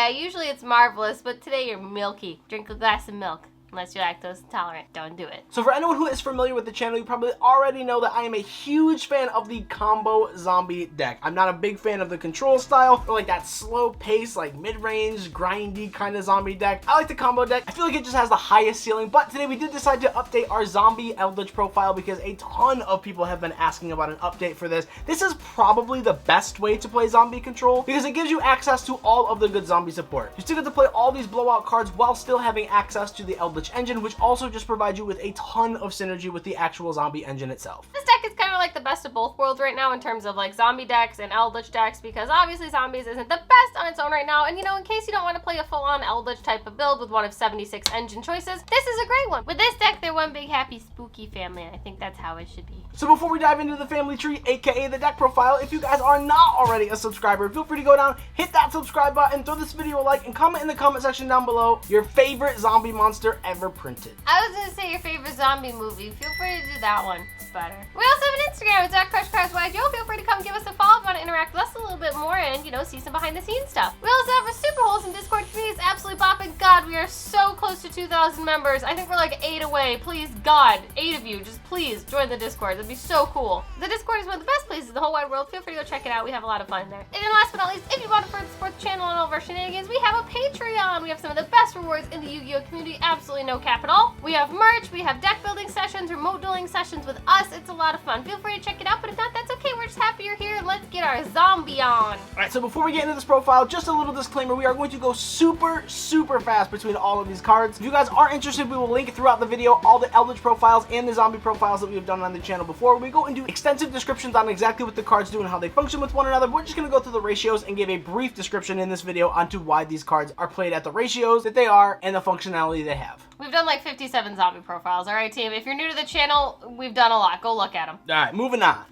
Yeah, usually it's marvelous, but today you're milky. Drink a glass of milk. Unless you're lactose intolerant, don't do it. So for anyone who is familiar with the channel, you probably already know that I am a huge fan of the combo zombie deck. I'm not a big fan of the control style, or like that slow pace, like mid-range, grindy kind of zombie deck. I like the combo deck. I feel like it just has the highest ceiling, but today we did decide to update our zombie Eldlich profile because a ton of people have been asking about an update for this. This is probably the best way to play zombie control because it gives you access to all of the good zombie support. You still get to play all these blowout cards while still having access to the Eldlich engine, which also just provides you with a ton of synergy with the actual zombie engine itself. This deck is kind of like the best of both worlds right now in terms of like zombie decks and Eldlich decks, because obviously zombies isn't the best on its own right now, and you know, in case you don't want to play a full-on Eldlich type of build with one of 76 engine choices, this is a great one. With this deck, they're one big happy spooky family, and I think that's how it should be. So before we dive into the family tree, aka the deck profile, if you guys are not already a subscriber, feel free to go down, hit that subscribe button, throw this video a like, and comment in the comment section down below your favorite zombie monster ever printed. I was gonna say your favorite zombie movie. Feel free to do that one. It's better. We also have an Instagram. It's @CrushCarsYugioh. Feel free to come give us a follow if you want to interact with us a little bit more and, you know, see some behind the scenes stuff. We also have a super wholesome Discord community. It's absolutely popping. God, we are so close to 2,000 members. I think we're like 8 away. Please, God, 8 of you, just please join the Discord. That'd be so cool. The Discord is one of the best places in the whole wide world. Feel free to go check it out. We have a lot of fun there. And then last but not least, if you want to further support the channel and all of our shenanigans, we have a Patreon. We have some of the best rewards in the Yu-Gi-Oh community. Absolutely no cap at all. We have merch. We have deck building sessions, remote dueling sessions with us. It's a lot of fun. Feel free to check it out, but if not, that's okay. We're just happy you're here, and let's get our zombie on. Alright, so before we get into this profile, just a little disclaimer. We are going to go super fast between all of these cards. If you guys are interested, we will link throughout the video all the Eldlich profiles and the zombie profiles that we have done on the channel before. We go into extensive descriptions on exactly what the cards do and how they function with one another. We're just going to go through the ratios and give a brief description in this video onto why these cards are played at the ratios that they are and the functionality they have. We've done like 57 zombie profiles. All right, team. If you're new to the channel, we've done a lot. Go look at them. Alright, moving on.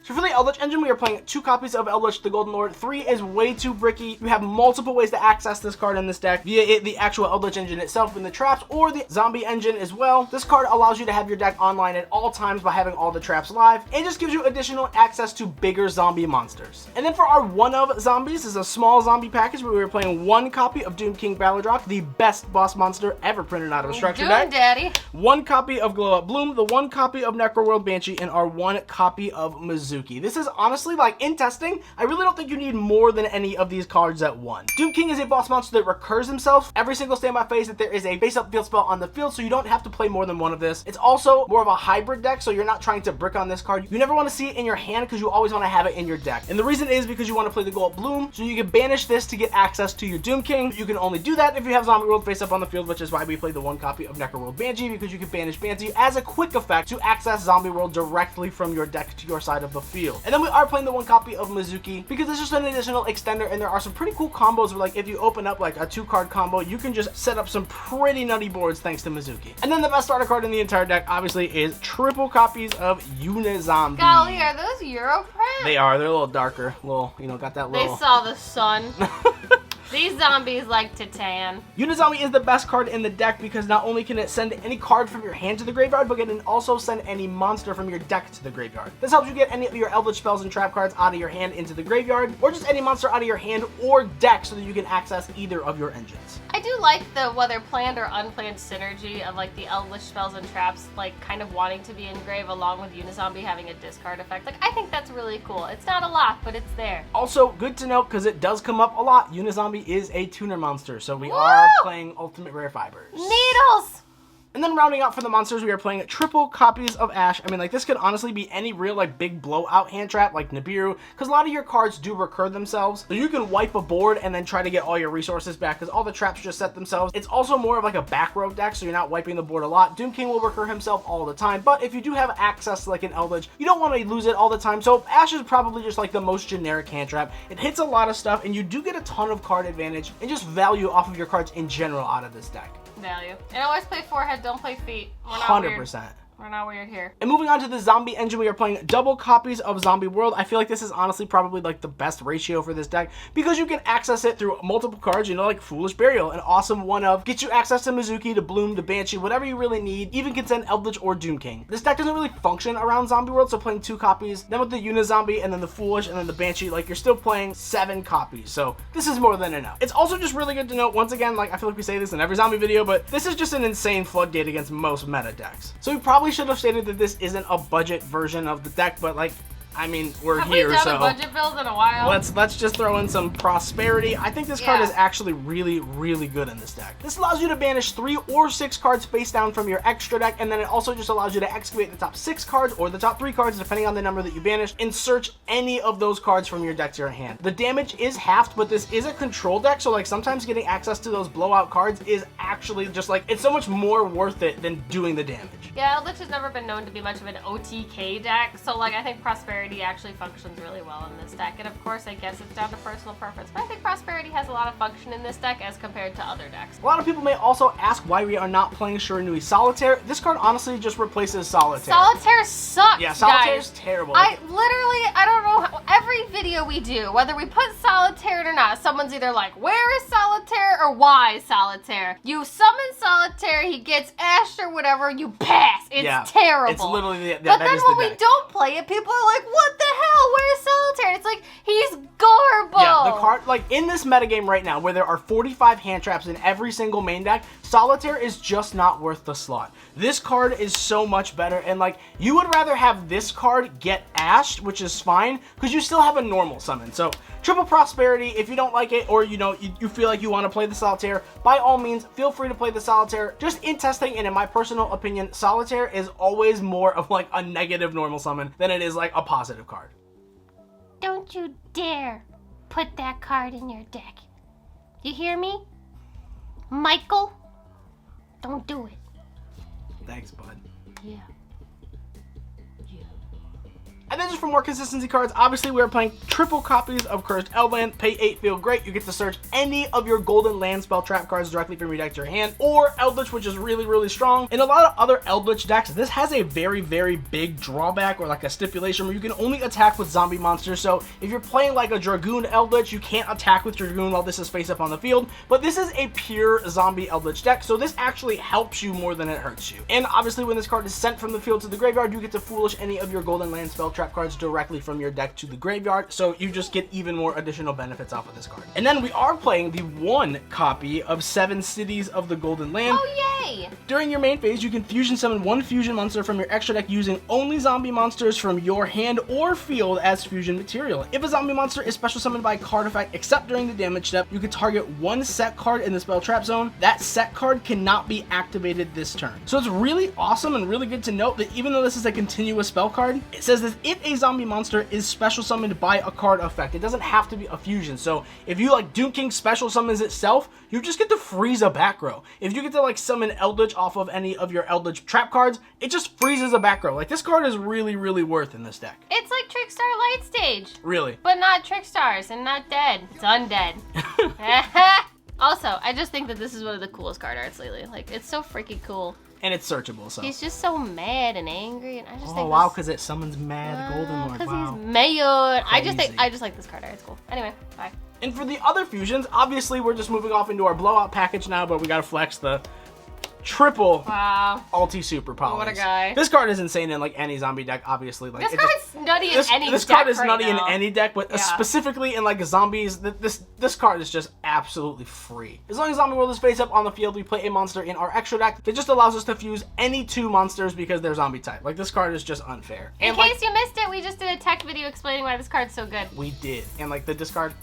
So for the Eldlich engine, we are playing 2 copies of Eldlich the Golden Lord. 3 is way too bricky. You have multiple ways to access this card in this deck via the actual Eldlich engine itself in the traps or the zombie engine as well. This card allows you to have your deck online at all times by having all the traps live and just gives you additional access to bigger zombie monsters. And then for our one of zombies, this is a small zombie package where we were playing 1 copy of Doom King Balladrock, the best boss monster ever printed out of a structure deck. Doom Daddy. 1 copy of Glow Up Bloom, the 1 copy of Necroworld Banshee, and our 1 copy of Mizuki. This is honestly, like, in testing, I really don't think you need more than any of these cards at 1. Doom King is a boss monster that recurs himself every single standby phase that there is a face-up field spell on the field, so you don't have to play more than 1 of this. It's also more of a hybrid deck, so you're not trying to brick on this card. You never want to see it in your hand because you always want to have it in your deck. And the reason is because you want to play the Glow Up Bloom, so you can banish this to get access to your Doom King. You can only do that if you have Zombie World face-up on the field, which is why we played the 1 copy of Necroworld Banshee, because you can banish Banshee as a quick effect to access Zombie World directly from your deck to your side of the field. And then we are playing the 1 copy of Mizuki because it's just an additional extender, and there are some pretty cool combos where, like, if you open up like a 2-card combo, you can just set up some pretty nutty boards thanks to Mizuki. And then the best starter card in the entire deck obviously is triple copies of Unizombie. Golly, are those Euro print? They are. They're a little darker. Little, you know, got that little. They saw the sun. These zombies like to tan. Unizombie is the best card in the deck because not only can it send any card from your hand to the graveyard, but it can also send any monster from your deck to the graveyard. This helps you get any of your Eldlich spells and trap cards out of your hand into the graveyard, or just any monster out of your hand or deck so that you can access either of your engines. I do like the whether planned or unplanned synergy of like the Eldlich spells and traps like kind of wanting to be engraved along with Unizombie having a discard effect. Like, I think that's really cool. It's not a lot, but it's there. Also, good to note because it does come up a lot, Unizombie is a tuner monster, so we are playing Ultimate Rare Fibers. Needles! And then rounding out for the monsters, we are playing triple copies of Ash. I mean, like, this could honestly be any real, like, big blowout hand trap, like Nibiru, because a lot of your cards do recur themselves. So you can wipe a board and then try to get all your resources back, because all the traps just set themselves. It's also more of like a back row deck, so you're not wiping the board a lot. Doom King will recur himself all the time, but if you do have access to, like, an Eldlich, you don't want to lose it all the time. So Ash is probably just, like, the most generic hand trap. It hits a lot of stuff, and you do get a ton of card advantage and just value off of your cards in general out of this deck. Value. And always play forehead, don't play feet. We're not 100%. We're not weird here. And moving on to the zombie engine, we are playing double copies of Zombie World. I feel like this is honestly probably like the best ratio for this deck because you can access it through multiple cards, you know, like Foolish Burial, an awesome one of gets you access to Mizuki, to Bloom, to Banshee, whatever you really need, even can send Eldlich or Doom King. This deck doesn't really function around Zombie World, so playing 2 copies, then with the Unizombie, and then the Foolish, and then the Banshee, like you're still playing 7 copies, so this is more than enough. It's also just really good to note, once again, like I feel like we say this in every zombie video, but this is just an insane floodgate against most meta decks. So we probably should have stated that this isn't a budget version of the deck, but like, I mean, we're here, Have we so done a budget build in a while? let's just throw in some prosperity. I think this card is actually really, really good in this deck. This allows you to banish 3 or 6 cards face down from your extra deck, and then it also just allows you to excavate the top 6 cards or the top 3 cards, depending on the number that you banished, and search any of those cards from your deck to your hand. The damage is halved, but this is a control deck, so like sometimes getting access to those blowout cards is actually just like, it's so much more worth it than doing the damage. Yeah, Eldlich has never been known to be much of an OTK deck, so like I think Prosperity actually functions really well in this deck. And of course, I guess it's down to personal preference, but I think Prosperity has a lot of function in this deck as compared to other decks. A lot of people may also ask why we are not playing Shiranui Solitaire. This card honestly just replaces Solitaire. Solitaire sucks, yeah, Solitaire is guys. terrible. I don't know how, every video we do, whether we put Solitaire or not, someone's either like, where is Solitaire or why is Solitaire? You summon Solitaire, he gets ashed or whatever, you pass. It's terrible. It's literally but then when we don't play it, people are like, what the hell? Where's Solitaire? It's like, he's garbage. Yeah, the card, like in this metagame right now, where there are 45 hand traps in every single main deck, Solitaire is just not worth the slot. This card is so much better, and like, you would rather have this card get ashed, which is fine, because you still have a normal summon. So, triple prosperity, if you don't like it, or you know, you feel like you want to play the Solitaire, by all means, feel free to play the Solitaire. Just in testing, and in my personal opinion, Solitaire is always more of like a negative normal summon than it is like a positive card. Don't you dare put that card in your deck. You hear me? Michael? Don't do it. Thanks, bud. Yeah. And then just for more consistency cards, obviously we are playing triple copies of Cursed Eldland. Pay 8, feel great. You get to search any of your golden land spell trap cards directly from your deck to your hand, or Eldlich, which is really, really strong. In a lot of other Eldlich decks, this has a very, very big drawback, or like a stipulation where you can only attack with zombie monsters. So if you're playing like a Dragoon Eldlich, you can't attack with Dragoon while this is face up on the field. But this is a pure zombie Eldlich deck, so this actually helps you more than it hurts you. And obviously when this card is sent from the field to the graveyard, you get to Foolish any of your golden land spell trap cards directly from your deck to the graveyard, so you just get even more additional benefits off of this card. And then we are playing the 1 copy of 7 Cities of the Golden Land. Oh, yay! During your main phase, you can fusion summon 1 fusion monster from your extra deck using only zombie monsters from your hand or field as fusion material. If a zombie monster is special summoned by a card effect except during the damage step, you can target 1 set card in the spell trap zone. That set card cannot be activated this turn. So it's really awesome and really good to note that even though this is a continuous spell card, it says that if a zombie monster is special summoned by a card effect, it doesn't have to be a fusion. So if you like Doom King special summons itself, you just get to freeze a back row. If you get to like summon Eldlich off of any of your Eldlich trap cards, it just freezes a back row. Like, this card is really, really worth in this deck. It's like Trickstar Light Stage. Really? But not Trickstars and not dead. It's undead. Also, I just think that this is one of the coolest card arts lately. Like, it's so freaking cool. And it's searchable, so. He's just so mad and angry, and I just think. Oh wow, because it summons Mad Golden Lord. Because Wow. he's mad. Crazy. I just like this card art. It's cool. Anyway, bye. And for the other fusions, obviously we're just moving off into our blowout package now, but we gotta flex the triple ulti super polys. What a guy. This card is insane in like any zombie deck, obviously. Like, This card's nutty in any deck. This card is right nutty now. in any deck, but specifically in like zombies, this card is just absolutely free. As long as Zombie World is face up on the field, we play a monster in our extra deck that just allows us to fuse any 2 monsters because they're zombie type. Like, this card is just unfair. In case you missed it, we just did a tech video explaining why this card's so good. We did. And like, the discard,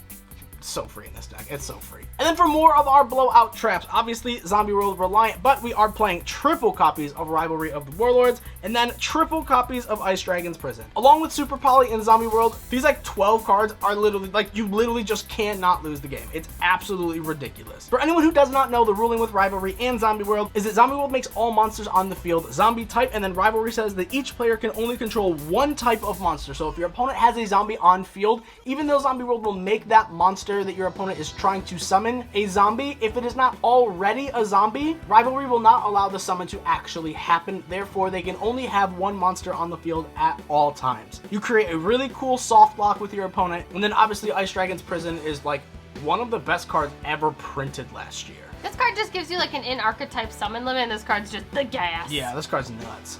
so free in this deck. It's so free. And then for more of our blowout traps, obviously Zombie World reliant, but we are playing triple copies of Rivalry of the Warlords, and then triple copies of Ice Dragon's Prison. Along with Super Poly in Zombie World, these like 12 cards are literally, like, you literally just cannot lose the game. It's absolutely ridiculous. For anyone who does not know, the ruling with Rivalry and Zombie World is that Zombie World makes all monsters on the field zombie type, and then Rivalry says that each player can only control 1 type of monster. So if your opponent has a zombie on field, even though Zombie World will make that monster monster that your opponent is trying to summon a zombie. If it is not already a zombie, Rivalry will not allow the summon to actually happen. Therefore, they can only have one monster on the field at all times. You create a really cool soft lock with your opponent, and then obviously Ice Dragon's Prison is like one of the best cards ever printed last year. This card just gives you like an in-archetype summon limit, and this card's just the gas. Yeah, this card's nuts.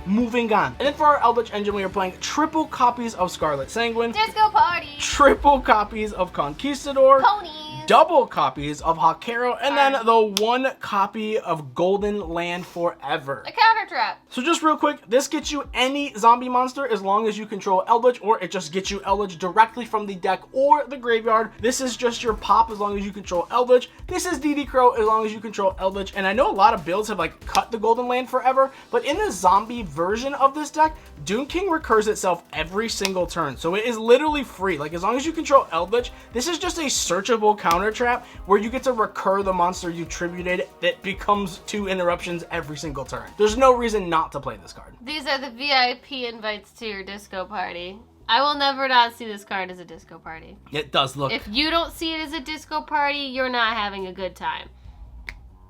Moving on. And then for our Eldlich engine, we are playing triple copies of Scarlet Sanguine, Disco Party, triple copies of Conquistador, Ponies, double copies of Hakero, and then the one copy of Golden Land Forever. a counter trap. So just real quick, this gets you any zombie monster as long as you control Eldlich, or it just gets you Eldlich directly from the deck or the graveyard. This is just your pop as long as you control Eldlich. This is DD Crow as long as you control Eldlich. And I know a lot of builds have like cut the Golden Land Forever, but in the zombie version of this deck, Doom King recurs itself every single turn. So it is literally free. Like as long as you control Eldlich, this is just a searchable counter trap where you get to recur the monster you tributed that becomes 2 interruptions every single turn. There's no reason not to play this card. These are the VIP invites to your disco party. I will never not see this card as a disco party. It does look. If you don't see it as a disco party, you're not having a good time.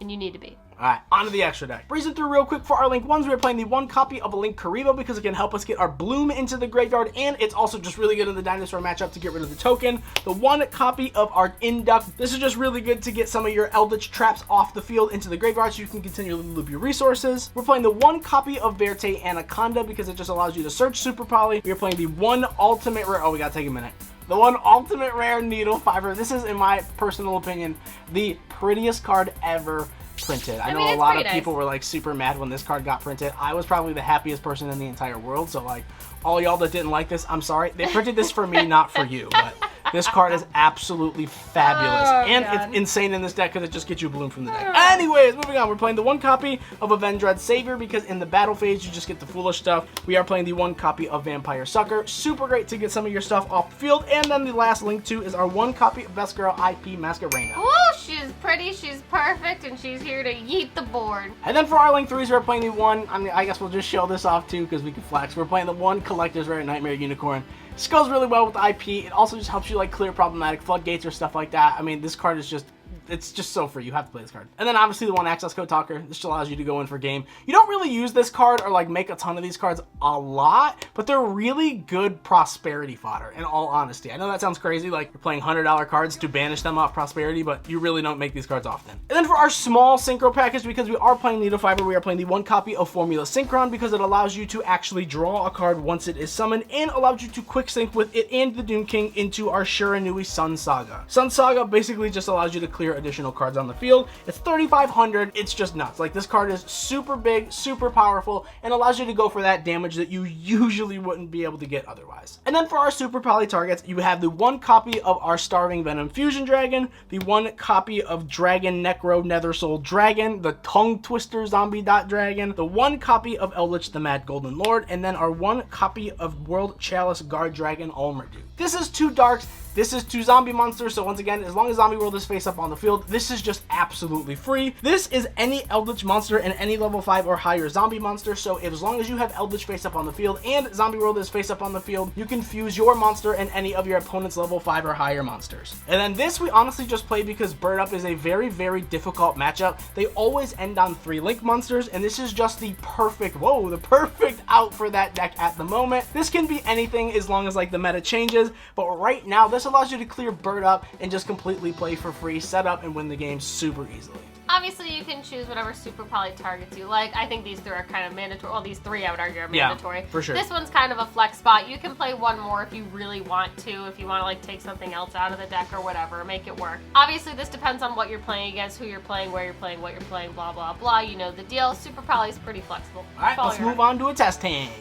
And you need to be. Alright, on to the extra deck. Breezing through real quick for our Link 1s, we are playing the one copy of a Link Karibo because it can help us get our Bloom into the graveyard, and it's also just really good in the Dinosaur matchup to get rid of the token. The one copy of our Induct. This is just really good to get some of your Eldritch traps off the field into the graveyard so you can continually loop your resources. We're playing the one copy of Verte Anaconda because it just allows you to search Super Poly. We are playing the one ultimate rare. Oh, we gotta take a minute. The one ultimate rare Needle Fiber. This is, in my personal opinion, the prettiest card ever printed. I know a lot of people were like super mad when this card got printed. I was probably the happiest person in the entire world, so like all y'all that didn't like this, I'm sorry. They printed this for me, not for you, but this card is absolutely fabulous. And it's insane in this deck because it just gets you Bloom from the deck. Anyways, moving on. We're playing the one copy of Avenged Savior because in the battle phase, you just get the foolish stuff. We are playing the one copy of Vampire Sucker. Super great to get some of your stuff off the field. And then the last Link 2 is our one copy of Best Girl IP Masquerena. Oh, she's pretty, she's perfect, and she's here to yeet the board. And then for our Link 3s, we're playing the one, I guess we'll just show this off too because we can flex. We're playing the one Collector's Rare Nightmare Unicorn. This goes really well with the IP. It also just helps you like clear problematic floodgates or stuff like that. I mean, this card is just, it's just so free. You have to play this card. And then obviously the one Access Code Talker. This just allows you to go in for game. You don't really use this card or like make a ton of these cards a lot, but they're really good prosperity fodder in all honesty. I know that sounds crazy, like you're playing $100 cards to banish them off prosperity, but you really don't make these cards often. And then for our small synchro package, because we are playing Needle Fiber, we are playing the one copy of Formula Synchron because it allows you to actually draw a card once it is summoned and allows you to quick sync with it and the Doom King into our Shiranui Sun Saga. Sun Saga basically just allows you to clear additional cards on the field. It's 3,500. It's just nuts. Like this card is super big, super powerful, and allows you to go for that damage that you usually wouldn't be able to get otherwise. And then for our Super Poly targets, you have the one copy of our Starving Venom Fusion Dragon, the one copy of Dragon Necro Nether Soul Dragon, the Tongue Twister Zombie Dot Dragon, the one copy of Eldlich the Mad Golden Lord, and then our one copy of World Chalice Guard Dragon Ulmerdu. This is 2 darks. This is 2 zombie monsters, so once again, as long as Zombie World is face up on the field, this is just absolutely free. This is any Eldritch monster and any level 5 or higher zombie monster, so as long as you have Eldritch face up on the field and Zombie World is face up on the field, you can fuse your monster and any of your opponent's level 5 or higher monsters. And then this we honestly just play because Bird Up is a very, very difficult matchup. They always end on 3 Link monsters, and this is just the perfect, the perfect out for that deck at the moment. This can be anything as long as like the meta changes, but right now, this allows you to clear Bird Up and just completely play for free, set up, and win the game super easily. Obviously, you can choose whatever Super Poly targets you like. I think these 3 are kind of mandatory. Well, these 3, I would argue, are mandatory. Yeah, for sure. This one's kind of a flex spot. You can play one more if you really want to, if you want to like take something else out of the deck or whatever, make it work. Obviously, this depends on what you're playing against, who you're playing, where you're playing, what you're playing, blah, blah, blah. You know the deal. Super Poly is pretty flexible. All right, let's move on to a test hand.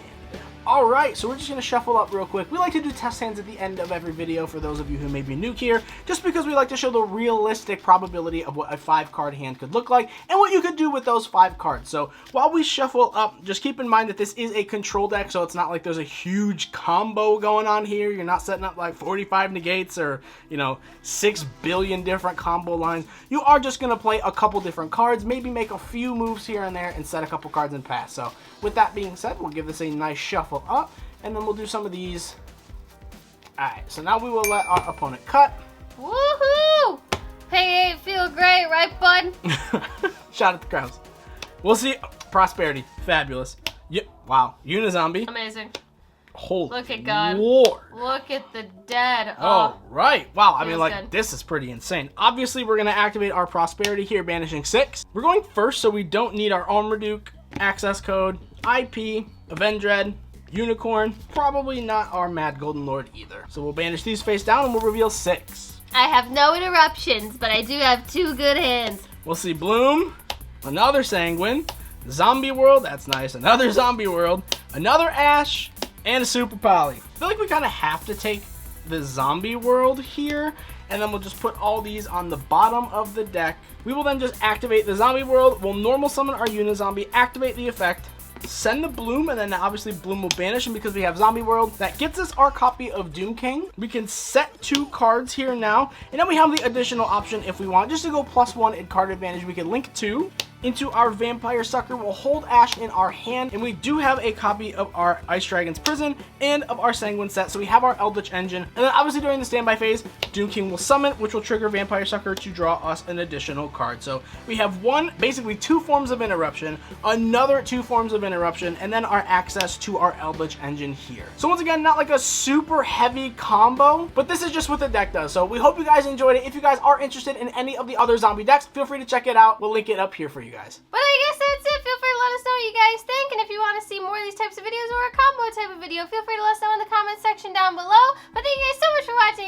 Alright, so we're just going to shuffle up real quick. We like to do test hands at the end of every video for those of you who may be new here, just because we like to show the realistic probability of what a 5-card hand could look like and what you could do with those 5 cards. So while we shuffle up, just keep in mind that this is a control deck, so it's not like there's a huge combo going on here. You're not setting up like 45 negates or, 6 billion different combo lines. You are just going to play a couple different cards, maybe make a few moves here and there, and set a couple cards and pass. So with that being said, we'll give this a nice shuffle up, and then we'll do some of these. Alright, so now we will let our opponent cut. Woohoo! Pay 8 feel great, right, bud? Shout out the crowds. We'll see. Prosperity. Fabulous. Wow. Unizombie. Amazing. Holy Look at God. Lord. Look at the dead. Oh, right. Wow. I mean, feels like, good. this is pretty insane. Obviously, we're going to activate our Prosperity here, banishing 6. We're going first, so we don't need our Armaduke, access code, IP, Avendred, Unicorn. Probably not our Mad Golden Lord either. So we'll banish these face down, and we'll reveal 6. I have no interruptions, but I do have 2 good hands. We'll see Bloom, another Sanguine, Zombie World, that's nice, another Zombie World, another Ash, and a Super Poly. I feel like we kind of have to take the Zombie World here, and then we'll just put all these on the bottom of the deck. We will then just activate the Zombie World, we'll normal summon our Unizombie, activate the effect, send the Bloom, and then obviously Bloom will banish him because we have Zombie World. That gets us our copy of Doom King. We can set 2 cards here now, and then we have the additional option if we want, just to go +1 in card advantage. We can link 2 into our Vampire Sucker. We'll hold Ash in our hand, and we do have a copy of our Ice Dragon's Prison and of our Sanguine set, so we have our Eldlich engine. And then obviously during the standby phase, Doom King will summon, which will trigger Vampire Sucker to draw us an additional card. So we have basically 2 forms of interruption, another 2 forms of interruption, and then our access to our Eldlich engine here. So once again, not like a super heavy combo, but this is just what the deck does. So we hope you guys enjoyed it. If you guys are interested in any of the other zombie decks, feel free to check it out. We'll link it up here for you guys. But I guess that's it. Feel free to let us know what you guys think. And if you want to see more of these types of videos or a combo type of video, feel free to let us know in the comment section down below. But thank you guys so much for watching.